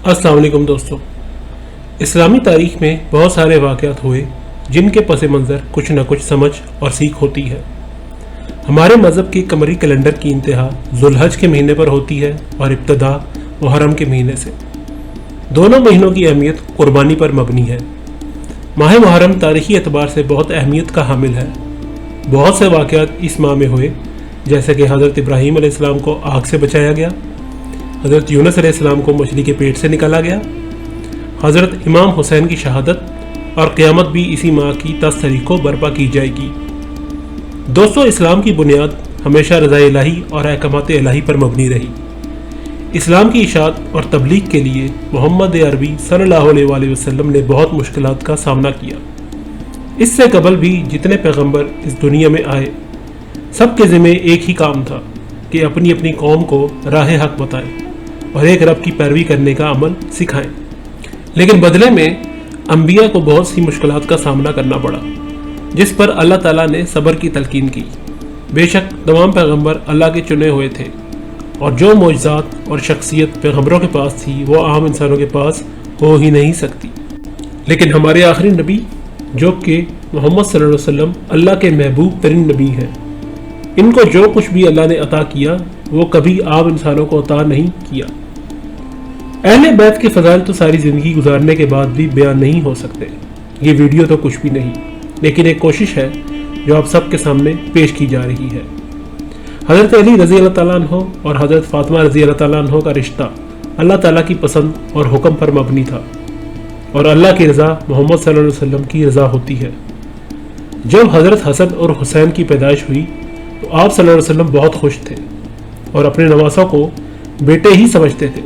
السلام علیکم دوستو، اسلامی تاریخ میں بہت سارے واقعات ہوئے جن کے پس منظر کچھ نہ کچھ سمجھ اور سیکھ ہوتی ہے۔ ہمارے مذہب کے قمری کیلنڈر کی انتہا ذوالحج کے مہینے پر ہوتی ہے اور ابتدا محرم کے مہینے سے۔ دونوں مہینوں کی اہمیت قربانی پر مبنی ہے۔ ماہ محرم تاریخی اعتبار سے بہت اہمیت کا حامل ہے۔ بہت سے واقعات اس ماہ میں ہوئے، جیسے کہ حضرت ابراہیم علیہ السلام کو آگ سے بچایا گیا، حضرت یونس علیہ السلام کو مچھلی کے پیٹ سے نکالا گیا، حضرت امام حسین کی شہادت، اور قیامت بھی اسی ماہ کی 10 تاریخ کو برپا کی جائے گی۔ دوستو، اسلام کی بنیاد ہمیشہ رضا الہی اور احکامات الہی پر مبنی رہی۔ اسلام کی اشاعت اور تبلیغ کے لیے محمد عربی صلی اللہ علیہ وآلہ وسلم نے بہت مشکلات کا سامنا کیا۔ اس سے قبل بھی جتنے پیغمبر اس دنیا میں آئے، سب کے ذمہ ایک ہی کام تھا کہ اپنی اپنی قوم کو راہ حق بتائیں اور ایک رب کی پیروی کرنے کا عمل سکھائیں۔ لیکن بدلے میں انبیاء کو بہت سی مشکلات کا سامنا کرنا پڑا، جس پر اللہ تعالیٰ نے صبر کی تلقین کی۔ بے شک تمام پیغمبر اللہ کے چنے ہوئے تھے، اور جو معجزات اور شخصیت پیغمبروں کے پاس تھی وہ عام انسانوں کے پاس ہو ہی نہیں سکتی۔ لیکن ہمارے آخری نبی جو کہ محمد صلی اللہ علیہ وسلم اللہ کے محبوب ترین نبی ہیں، ان کو جو کچھ بھی اللہ نے عطا کیا وہ کبھی عام انسانوں کو عطا نہیں کیا۔ اہل بیت کے فضائل تو ساری زندگی گزارنے کے بعد بھی بیان نہیں ہو سکتے۔ یہ ویڈیو تو کچھ بھی نہیں، لیکن ایک کوشش ہے جو آپ سب کے سامنے پیش کی جا رہی ہے۔ حضرت علی رضی اللہ تعالیٰ عنہ اور حضرت فاطمہ رضی اللہ تعالیٰ عنہ کا رشتہ اللہ تعالیٰ کی پسند اور حکم پر مبنی تھا، اور اللہ کی رضا محمد صلی اللہ علیہ وسلم کی رضا ہوتی ہے۔ جب حضرت حسن اور حسین کی پیدائش ہوئی تو آپ صلی اللہ علیہ وسلم بہت خوش تھے اور اپنے نواسوں کو بیٹے ہی سمجھتے تھے۔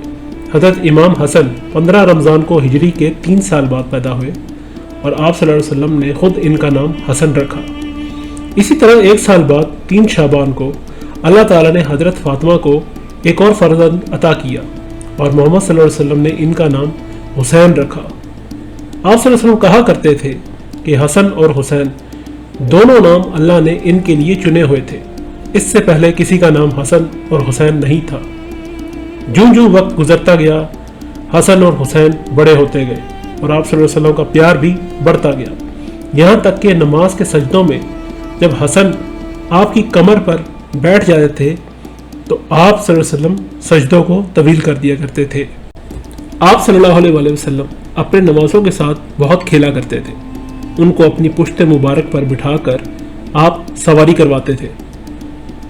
حضرت امام حسن 15 رمضان کو ہجری کے 3 سال بعد پیدا ہوئے، اور آپ صلی اللہ علیہ وسلم نے خود ان کا نام حسن رکھا۔ اسی طرح 1 سال بعد 3 شعبان کو اللہ تعالیٰ نے حضرت فاطمہ کو ایک اور فرزند عطا کیا، اور محمد صلی اللہ علیہ وسلم نے ان کا نام حسین رکھا۔ آپ صلی اللہ علیہ وسلم کہا کرتے تھے کہ حسن اور حسین دونوں نام اللہ نے ان کے لیے چنے ہوئے تھے، اس سے پہلے کسی کا نام حسن اور حسین نہیں تھا۔ جوں وقت گزرتا گیا، حسن اور حسین بڑے ہوتے گئے، اور آپ صلی اللہ علیہ وسلم کا پیار بھی بڑھتا گیا، یہاں تک کہ نماز کے سجدوں میں جب حسن آپ کی کمر پر بیٹھ جاتے تھے تو آپ صلی اللہ علیہ وسلم سجدوں کو طویل کر دیا کرتے تھے۔ آپ صلی اللہ علیہ وآلہ وسلم اپنے نوازوں کے ساتھ بہت کھیلا کرتے تھے۔ ان کو اپنی پشت مبارک پر بٹھا کر آپ سواری کرواتے تھے۔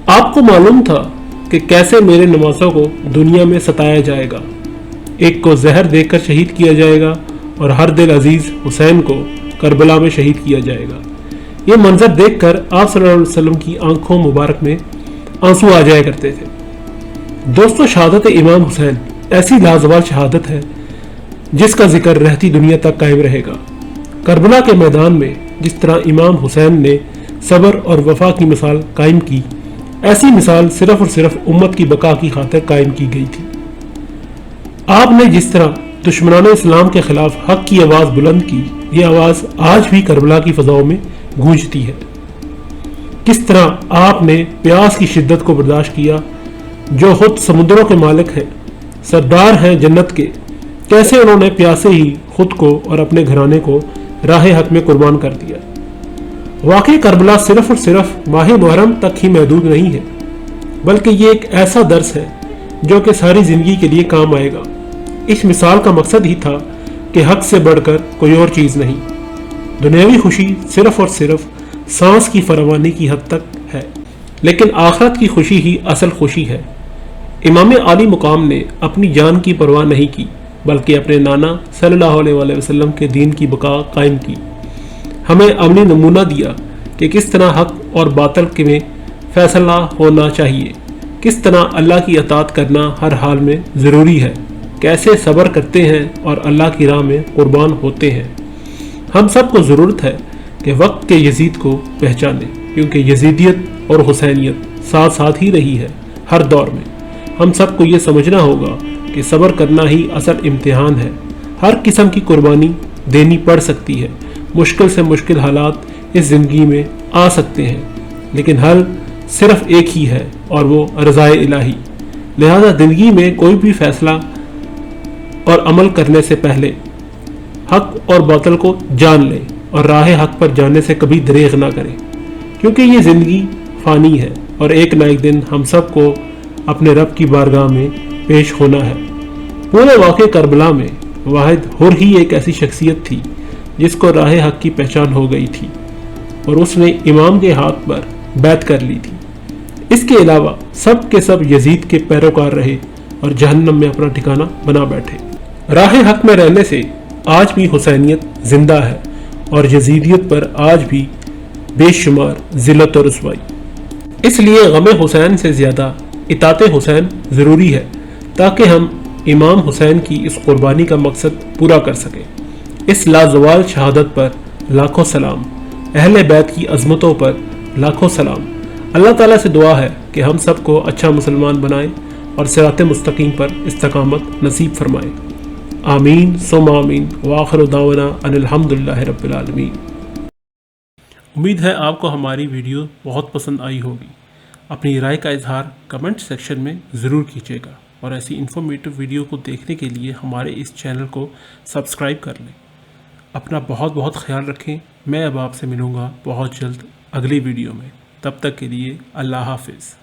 آپ کو معلوم تھا کہ کیسے میرے نوازوں کو دنیا میں ستایا جائے گا، ایک کو زہر دے کر شہید کیا جائے گا اور ہر دل عزیز حسین کو کربلا میں شہید کیا جائے گا۔ یہ منظر دیکھ کر آپ صلی اللہ علیہ وسلم کی آنکھوں مبارک میں آنسو آ جایا کرتے تھے۔ دوستو، شہادت امام حسین ایسی لازوال شہادت ہے جس کا ذکر رہتی دنیا تک قائم رہے گا۔ کربلا کے میدان میں جس طرح امام حسین نے صبر اور وفا کی مثال قائم کی، ایسی مثال صرف اور صرف امت کی بقا کی خاطر قائم کی گئی تھی۔ آپ نے جس طرح دشمنان اسلام کے خلاف حق کی آواز بلند کی، یہ آواز آج بھی کربلا کی فضاؤں میں گونجتی ہے۔ کس طرح آپ نے پیاس کی شدت کو برداشت کیا، جو خود سمندروں کے مالک ہیں، سردار ہیں جنت کے، کیسے انہوں نے پیاسے ہی خود کو اور اپنے گھرانے کو راہ حق میں قربان کر دیا۔ واقعی کربلا صرف اور صرف ماہ محرم تک ہی محدود نہیں ہے، بلکہ یہ ایک ایسا درس ہے جو کہ ساری زندگی کے لیے کام آئے گا۔ اس مثال کا مقصد ہی تھا کہ حق سے بڑھ کر کوئی اور چیز نہیں۔ دنیاوی خوشی صرف اور صرف سانس کی فراوانی کی حد تک ہے، لیکن آخرت کی خوشی ہی اصل خوشی ہے۔ امام عالی مقام نے اپنی جان کی پرواہ نہیں کی، بلکہ اپنے نانا صلی اللہ علیہ وآلہ وسلم کے دین کی بقا قائم کی۔ ہمیں عملی نمونہ دیا کہ کس طرح حق اور باطل میں فیصلہ ہونا چاہیے، کس طرح اللہ کی اطاعت کرنا ہر حال میں ضروری ہے، کیسے صبر کرتے ہیں اور اللہ کی راہ میں قربان ہوتے ہیں۔ ہم سب کو ضرورت ہے کہ وقت کے یزید کو پہچانیں، کیونکہ یزیدیت اور حسینیت ساتھ ساتھ ہی رہی ہے ہر دور میں۔ ہم سب کو یہ سمجھنا ہوگا کہ صبر کرنا ہی اصل امتحان ہے۔ ہر قسم کی قربانی دینی پڑ سکتی ہے، مشکل سے مشکل حالات اس زندگی میں آ سکتے ہیں، لیکن حل صرف ایک ہی ہے، اور وہ رضائے الہی۔ لہذا زندگی میں کوئی بھی فیصلہ اور عمل کرنے سے پہلے حق اور باطل کو جان لیں اور راہ حق پر جانے سے کبھی دریغ نہ کریں، کیونکہ یہ زندگی فانی ہے اور ایک نہ ایک دن ہم سب کو اپنے رب کی بارگاہ میں پیش ہونا ہے۔ پورے واقعے کربلا میں واحد حر ہی ایک ایسی شخصیت تھی جس کو راہ حق کی پہچان ہو گئی تھی اور اس نے امام کے ہاتھ پر بیعت کر لی تھی۔ اس کے علاوہ سب کے سب یزید کے پیروکار رہے اور جہنم میں اپنا ٹھکانہ بنا بیٹھے۔ راہ حق میں رہنے سے آج بھی حسینیت زندہ ہے اور یزیدیت پر آج بھی بے شمار ذلت اور رسوائی۔ اس لیے غم حسین سے زیادہ اطاعت حسین ضروری ہے تاکہ ہم امام حسین کی اس قربانی کا مقصد پورا کر سکیں۔ اس لازوال شہادت پر لاکھوں سلام، اہل بیت کی عظمتوں پر لاکھوں سلام۔ اللہ تعالیٰ سے دعا ہے کہ ہم سب کو اچھا مسلمان بنائے اور صراط مستقیم پر استقامت نصیب فرمائے۔ آمین ثم آمین، وآخر دعوانا ان الحمدللہ رب العالمین۔ امید ہے آپ کو ہماری ویڈیو بہت پسند آئی ہوگی۔ اپنی رائے کا اظہار کمنٹ سیکشن میں ضرور کیجیے گا اور ایسی انفارمیٹو ویڈیو کو دیکھنے کے لیے ہمارے اس چینل کو سبسکرائب کر لیں۔ اپنا بہت بہت خیال رکھیں۔ میں اب آپ سے ملوں گا بہت جلد اگلی ویڈیو میں۔ تب تک کے لیے اللہ حافظ۔